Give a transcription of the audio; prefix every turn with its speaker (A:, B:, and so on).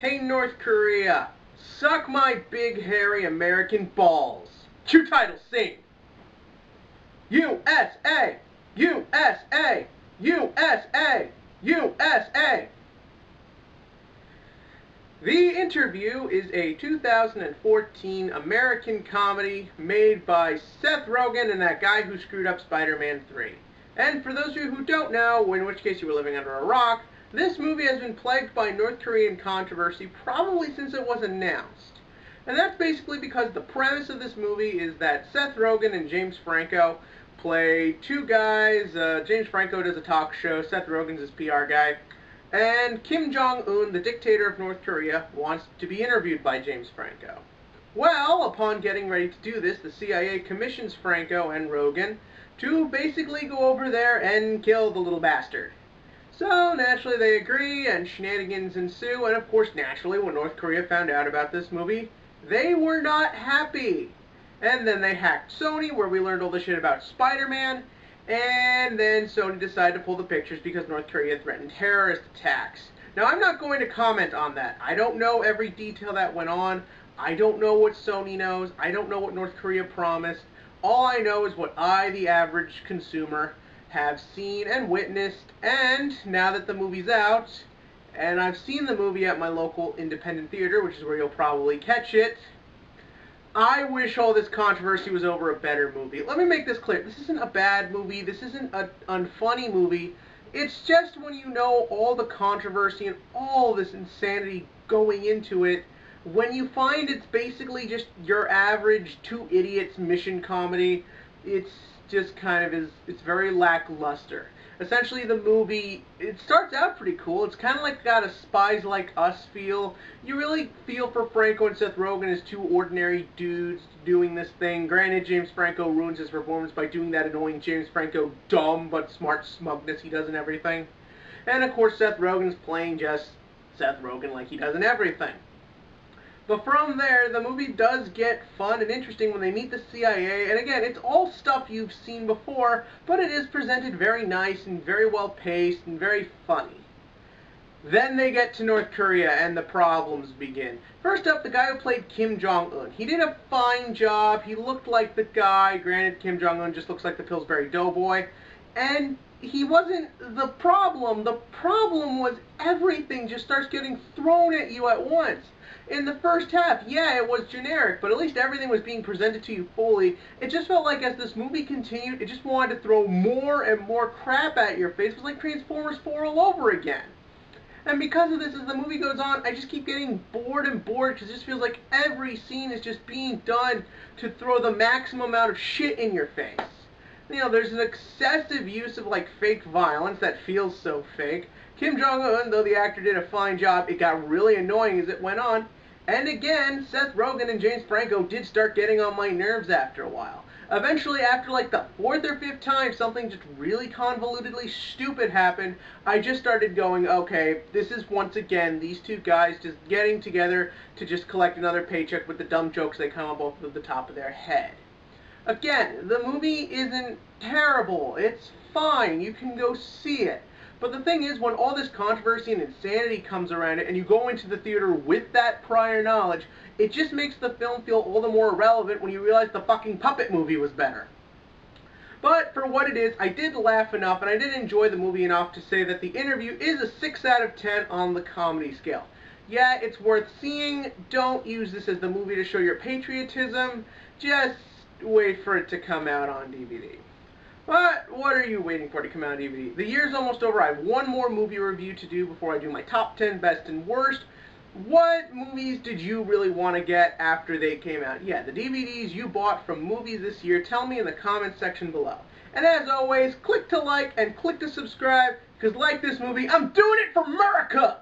A: Hey North Korea, suck my big hairy American balls. Cue title scene. USA! USA! USA! USA! The Interview is a 2014 American comedy made by Seth Rogen and that guy who screwed up Spider-Man 3. And for those of you who don't know, in which case you were living under a rock, this movie has been plagued by North Korean controversy probably since it was announced. And that's basically because the premise of this movie is that Seth Rogen and James Franco play two guys. James Franco does a talk show, Seth Rogen's his PR guy. And Kim Jong-un, the dictator of North Korea, wants to be interviewed by James Franco. Well, upon getting ready to do this, the CIA commissions Franco and Rogen to basically go over there and kill the little bastard. So, naturally, they agree, and shenanigans ensue, and of course, naturally, when North Korea found out about this movie, they were not happy. And then they hacked Sony, where we learned all the shit about Spider-Man, and then Sony decided to pull the pictures because North Korea threatened terrorist attacks. Now, I'm not going to comment on that. I don't know every detail that went on. I don't know what Sony knows. I don't know what North Korea promised. All I know is what I, the average consumer, have seen and witnessed. And now that the movie's out, and I've seen the movie at my local independent theater, which is where you'll probably catch it, I wish all this controversy was over a better movie. Let me make this clear. This isn't a bad movie. This isn't an unfunny movie. It's just when you know all the controversy and all this insanity going into it, when you find it's basically just your average two idiots mission comedy, it's just kind of it's very lackluster. Essentially, the movie, it starts out pretty cool. It's kind of like got a Spies Like Us feel. You really feel for Franco and Seth Rogen as two ordinary dudes doing this thing. Granted, James Franco ruins his performance by doing that annoying James Franco dumb but smart smugness he does in everything. And of course, Seth Rogen's playing just Seth Rogen like he does in everything. But from there, the movie does get fun and interesting when they meet the CIA. And again, it's all stuff you've seen before, but it is presented very nice and very well paced and very funny. Then they get to North Korea and the problems begin. First up, the guy who played Kim Jong-un. He did a fine job. He looked like the guy. Granted, Kim Jong-un just looks like the Pillsbury Doughboy. And he wasn't the problem. The problem was everything just starts getting thrown at you at once. In the first half, yeah, it was generic, but at least everything was being presented to you fully. It just felt like as this movie continued, it just wanted to throw more and more crap at your face. It was like Transformers 4 all over again. And because of this, as the movie goes on, I just keep getting bored and bored because it just feels like every scene is just being done to throw the maximum amount of shit in your face. You know, there's an excessive use of, like, fake violence that feels so fake. Kim Jong-un, though the actor did a fine job, it got really annoying as it went on. And again, Seth Rogen and James Franco did start getting on my nerves after a while. Eventually, after like the fourth or fifth time something just really convolutedly stupid happened, I just started going, okay, this is once again these two guys just getting together to just collect another paycheck with the dumb jokes they come up with at the top of their head. Again, the movie isn't terrible. It's fine. You can go see it. But the thing is, when all this controversy and insanity comes around it, and you go into the theater with that prior knowledge, it just makes the film feel all the more irrelevant when you realize the fucking puppet movie was better. But for what it is, I did laugh enough, and I did enjoy the movie enough to say that The Interview is a 6 out of 10 on the comedy scale. Yeah, it's worth seeing. Don't use this as the movie to show your patriotism. Just wait for it to come out on DVD. But what are you waiting for to come out on DVD? The year's almost over. I have one more movie review to do before I do my top 10 best and worst. What movies did you really want to get after they came out? Yeah, the DVDs you bought from movies this year, tell me in the comments section below. And as always, click to like and click to subscribe, because like this movie, I'm doing it for America!